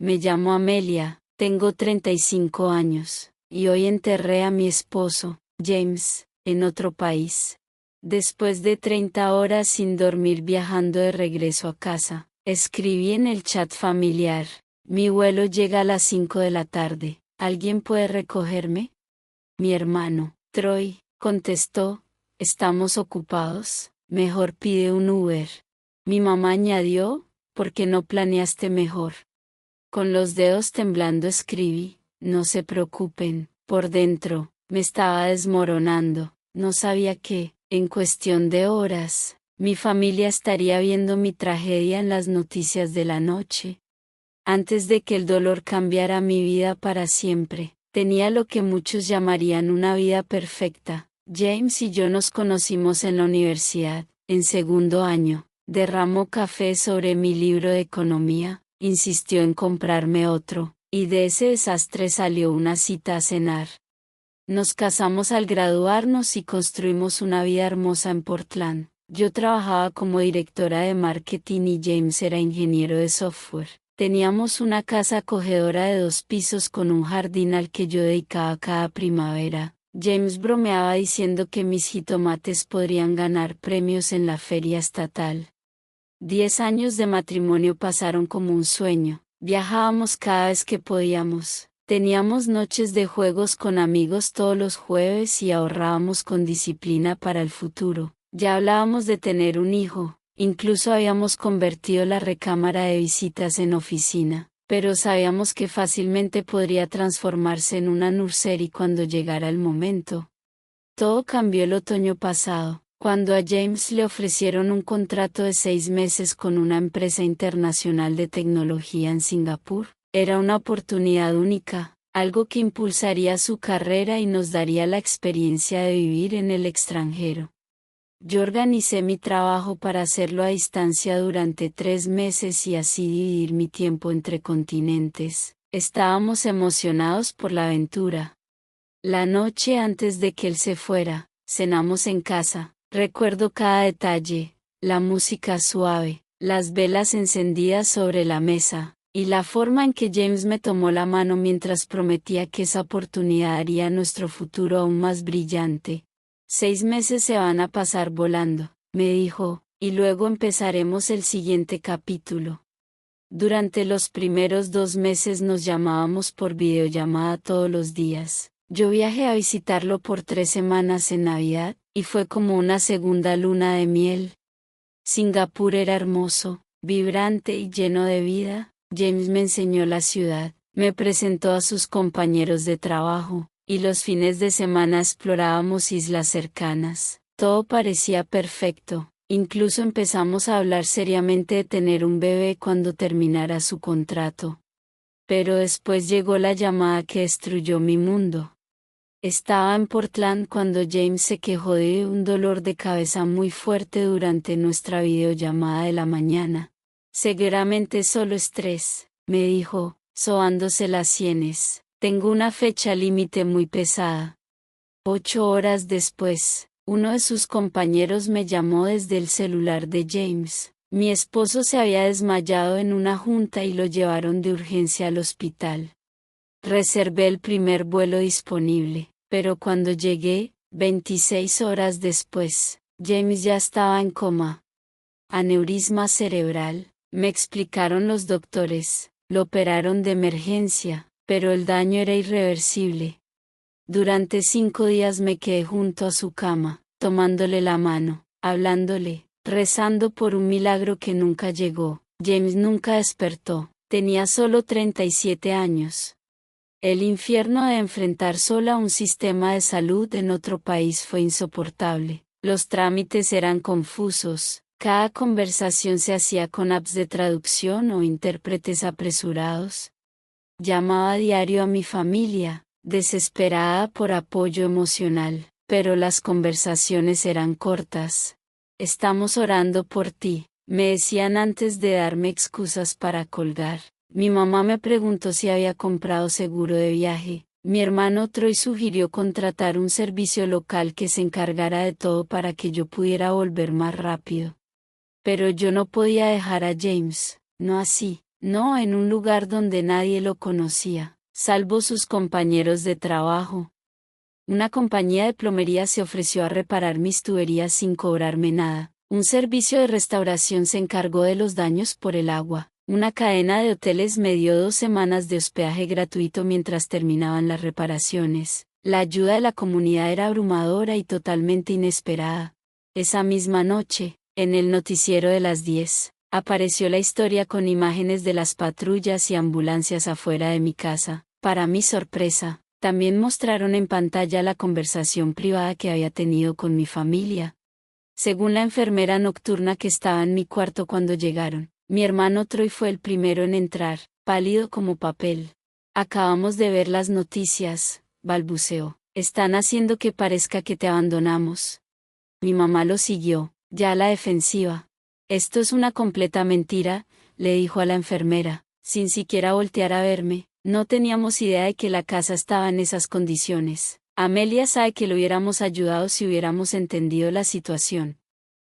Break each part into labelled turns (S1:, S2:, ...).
S1: me llamo Amelia, tengo 35 años, y hoy enterré a mi esposo, James, en otro país. Después de 30 horas sin dormir viajando de regreso a casa, escribí en el chat familiar, mi vuelo llega a las 5 de la tarde, ¿alguien puede recogerme? Mi hermano, Troy, contestó, estamos ocupados, mejor pide un Uber. Mi mamá añadió, ¿por qué no planeaste mejor? Con los dedos temblando escribí, no se preocupen, por dentro, me estaba desmoronando, no sabía que, en cuestión de horas, mi familia estaría viendo mi tragedia en las noticias de la noche. Antes de que el dolor cambiara mi vida para siempre, tenía lo que muchos llamarían una vida perfecta. James y yo nos conocimos en la universidad, en segundo año. Derramó café sobre mi libro de economía, insistió en comprarme otro, y de ese desastre salió una cita a cenar. Nos casamos al graduarnos y construimos una vida hermosa en Portland. Yo trabajaba como directora de marketing y James era ingeniero de software. Teníamos una casa acogedora de 2 pisos con un jardín al que yo dedicaba cada primavera. James bromeaba diciendo que mis jitomates podrían ganar premios en la feria estatal. 10 años de matrimonio pasaron como un sueño. Viajábamos cada vez que podíamos. Teníamos noches de juegos con amigos todos los jueves y ahorrábamos con disciplina para el futuro. Ya hablábamos de tener un hijo, incluso habíamos convertido la recámara de visitas en oficina, pero sabíamos que fácilmente podría transformarse en una nursery cuando llegara el momento. Todo cambió el otoño pasado, cuando a James le ofrecieron un contrato de 6 meses con una empresa internacional de tecnología en Singapur. Era una oportunidad única, algo que impulsaría su carrera y nos daría la experiencia de vivir en el extranjero. Yo organicé mi trabajo para hacerlo a distancia durante 3 meses y así dividir mi tiempo entre continentes. Estábamos emocionados por la aventura. La noche antes de que él se fuera, cenamos en casa. Recuerdo cada detalle, la música suave, las velas encendidas sobre la mesa, y la forma en que James me tomó la mano mientras prometía que esa oportunidad haría nuestro futuro aún más brillante. 6 meses se van a pasar volando, me dijo, y luego empezaremos el siguiente capítulo. Durante los primeros 2 meses nos llamábamos por videollamada todos los días. Yo viajé a visitarlo por 3 semanas en Navidad, y fue como una segunda luna de miel. Singapur era hermoso, vibrante y lleno de vida. James me enseñó la ciudad, me presentó a sus compañeros de trabajo, y los fines de semana explorábamos islas cercanas. Todo parecía perfecto, incluso empezamos a hablar seriamente de tener un bebé cuando terminara su contrato. Pero después llegó la llamada que destruyó mi mundo. Estaba en Portland cuando James se quejó de un dolor de cabeza muy fuerte durante nuestra videollamada de la mañana. Seguramente solo estrés, me dijo, sobándose las sienes. Tengo una fecha límite muy pesada. 8 horas después, uno de sus compañeros me llamó desde el celular de James. Mi esposo se había desmayado en una junta y lo llevaron de urgencia al hospital. Reservé el primer vuelo disponible, pero cuando llegué, 26 horas después, James ya estaba en coma. Aneurisma cerebral, me explicaron los doctores, lo operaron de emergencia, pero el daño era irreversible. Durante 5 días me quedé junto a su cama, tomándole la mano, hablándole, rezando por un milagro que nunca llegó. James nunca despertó, tenía solo 37 años. El infierno de enfrentar sola un sistema de salud en otro país fue insoportable. Los trámites eran confusos, cada conversación se hacía con apps de traducción o intérpretes apresurados. Llamaba a diario a mi familia, desesperada por apoyo emocional, pero las conversaciones eran cortas. Estamos orando por ti, me decían antes de darme excusas para colgar. Mi mamá me preguntó si había comprado seguro de viaje. Mi hermano Troy sugirió contratar un servicio local que se encargara de todo para que yo pudiera volver más rápido. Pero yo no podía dejar a James, no así, No en un lugar donde nadie lo conocía, salvo sus compañeros de trabajo. Una compañía de plomería se ofreció a reparar mis tuberías sin cobrarme nada. Un servicio de restauración se encargó de los daños por el agua. Una cadena de hoteles me dio 2 semanas de hospedaje gratuito mientras terminaban las reparaciones. La ayuda de la comunidad era abrumadora y totalmente inesperada. Esa misma noche, en el noticiero de las 10, apareció la historia con imágenes de las patrullas y ambulancias afuera de mi casa. Para mi sorpresa, también mostraron en pantalla la conversación privada que había tenido con mi familia. Según la enfermera nocturna que estaba en mi cuarto cuando llegaron, mi hermano Troy fue el primero en entrar, pálido como papel. Acabamos de ver las noticias, balbuceó. Están haciendo que parezca que te abandonamos. Mi mamá lo siguió, ya a la defensiva. Esto es una completa mentira, le dijo a la enfermera, sin siquiera voltear a verme. No teníamos idea de que la casa estaba en esas condiciones. Amelia sabe que lo hubiéramos ayudado si hubiéramos entendido la situación.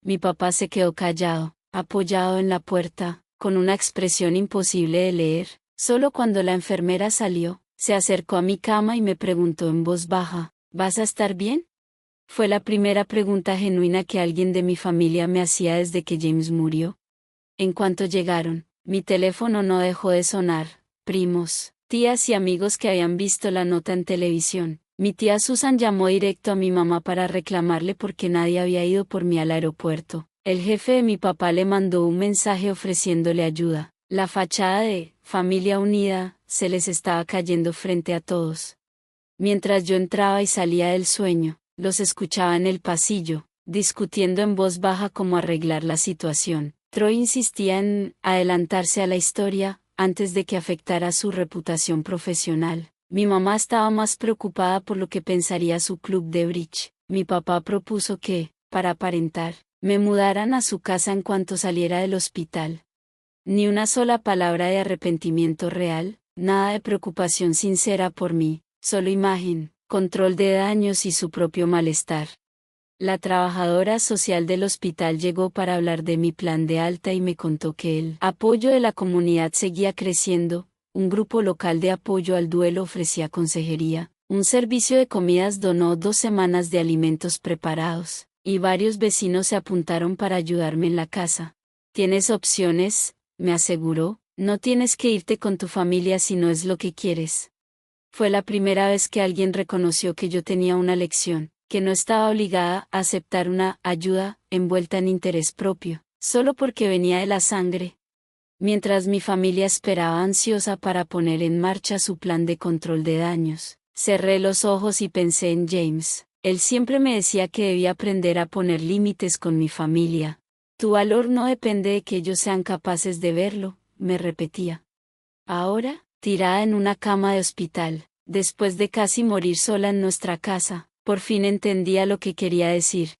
S1: Mi papá se quedó callado, apoyado en la puerta, con una expresión imposible de leer. Solo cuando la enfermera salió, se acercó a mi cama y me preguntó en voz baja, ¿vas a estar bien? Fue la primera pregunta genuina que alguien de mi familia me hacía desde que James murió. En cuanto llegaron, mi teléfono no dejó de sonar. Primos, tías y amigos que habían visto la nota en televisión. Mi tía Susan llamó directo a mi mamá para reclamarle porque nadie había ido por mí al aeropuerto. El jefe de mi papá le mandó un mensaje ofreciéndole ayuda. La fachada de Familia Unida se les estaba cayendo frente a todos. Mientras yo entraba y salía del sueño, los escuchaba en el pasillo, discutiendo en voz baja cómo arreglar la situación. Troy insistía en adelantarse a la historia, antes de que afectara su reputación profesional. Mi mamá estaba más preocupada por lo que pensaría su club de bridge. Mi papá propuso que, para aparentar, me mudaran a su casa en cuanto saliera del hospital. Ni una sola palabra de arrepentimiento real, nada de preocupación sincera por mí, solo imagen, control de daños y su propio malestar. La trabajadora social del hospital llegó para hablar de mi plan de alta y me contó que el apoyo de la comunidad seguía creciendo. Un grupo local de apoyo al duelo ofrecía consejería, un servicio de comidas donó 2 semanas de alimentos preparados, y varios vecinos se apuntaron para ayudarme en la casa. Tienes opciones, me aseguró, no tienes que irte con tu familia si no es lo que quieres. Fue la primera vez que alguien reconoció que yo tenía una lección, que no estaba obligada a aceptar una ayuda envuelta en interés propio, solo porque venía de la sangre. Mientras mi familia esperaba ansiosa para poner en marcha su plan de control de daños, cerré los ojos y pensé en James. Él siempre me decía que debía aprender a poner límites con mi familia. Tu valor no depende de que ellos sean capaces de verlo, me repetía. Ahora, tirada en una cama de hospital, después de casi morir sola en nuestra casa, por fin entendía lo que quería decir.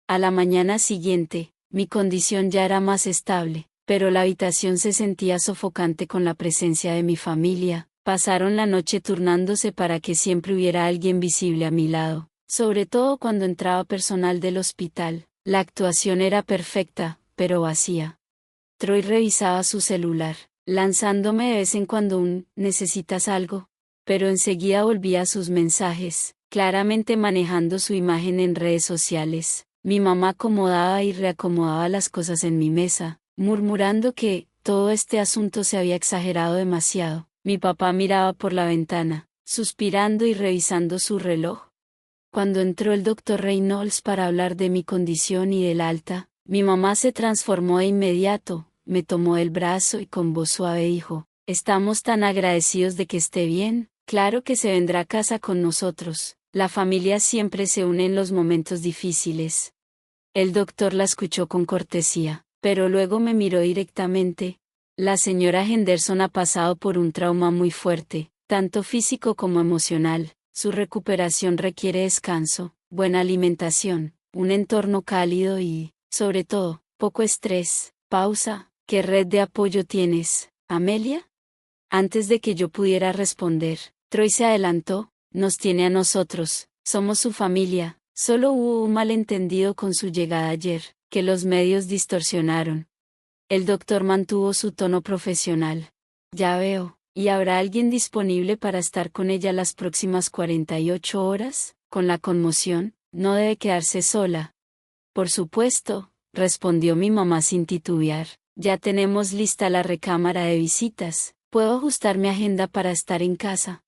S1: A la mañana siguiente, mi condición ya era más estable, pero la habitación se sentía sofocante con la presencia de mi familia. Pasaron la noche turnándose para que siempre hubiera alguien visible a mi lado, sobre todo cuando entraba personal del hospital. La actuación era perfecta, pero vacía. Troy revisaba su celular, lanzándome de vez en cuando un «¿necesitas algo?», pero enseguida volvía a sus mensajes, claramente manejando su imagen en redes sociales. Mi mamá acomodaba y reacomodaba las cosas en mi mesa, murmurando que todo este asunto se había exagerado demasiado. Mi papá miraba por la ventana, suspirando y revisando su reloj. Cuando entró el doctor Reynolds para hablar de mi condición y del alta, mi mamá se transformó de inmediato, me tomó el brazo y con voz suave dijo, «Estamos tan agradecidos de que esté bien, claro que se vendrá a casa con nosotros, la familia siempre se une en los momentos difíciles». El doctor la escuchó con cortesía, pero luego me miró directamente. La señora Henderson ha pasado por un trauma muy fuerte, tanto físico como emocional. Su recuperación requiere descanso, buena alimentación, un entorno cálido y, sobre todo, poco estrés. Pausa. ¿Qué red de apoyo tienes, Amelia? Antes de que yo pudiera responder, Troy se adelantó. Nos tiene a nosotros, somos su familia. Solo hubo un malentendido con su llegada ayer, que los medios distorsionaron. El doctor mantuvo su tono profesional. Ya veo. ¿Y habrá alguien disponible para estar con ella las próximas 48 horas? Con la conmoción, no debe quedarse sola. Por supuesto, respondió mi mamá sin titubear. Ya tenemos lista la recámara de visitas. ¿Puedo ajustar mi agenda para estar en casa?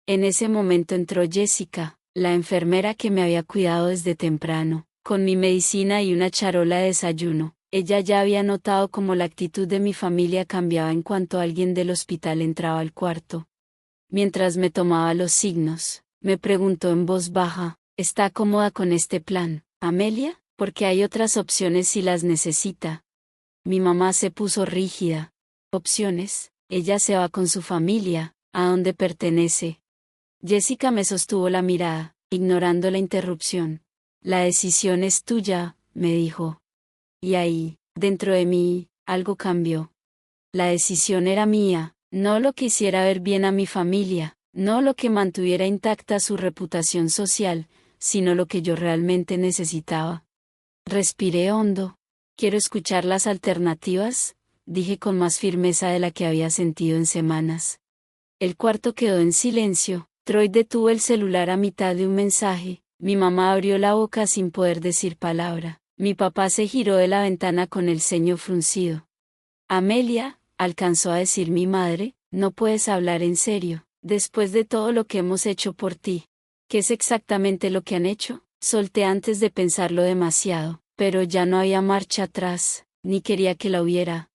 S1: En ese momento entró Jessica, la enfermera que me había cuidado desde temprano, con mi medicina y una charola de desayuno. Ella ya había notado cómo la actitud de mi familia cambiaba en cuanto alguien del hospital entraba al cuarto. Mientras me tomaba los signos, me preguntó en voz baja, ¿está cómoda con este plan, Amelia? Porque hay otras opciones si las necesita. Mi mamá se puso rígida. ¿Opciones? Ella se va con su familia, ¿a dónde pertenece? Jessica me sostuvo la mirada, ignorando la interrupción. La decisión es tuya, me dijo. Y ahí, dentro de mí, algo cambió. La decisión era mía, no lo que hiciera ver bien a mi familia, no lo que mantuviera intacta su reputación social, sino lo que yo realmente necesitaba. Respiré hondo. Quiero escuchar las alternativas, dije con más firmeza de la que había sentido en semanas. El cuarto quedó en silencio. Troy detuvo el celular a mitad de un mensaje. Mi mamá abrió la boca sin poder decir palabra. Mi papá se giró de la ventana con el ceño fruncido. Amelia, alcanzó a decir mi madre, no puedes hablar en serio, después de todo lo que hemos hecho por ti. ¿Qué es exactamente lo que han hecho? Solté antes de pensarlo demasiado, pero ya no había marcha atrás, ni quería que la hubiera.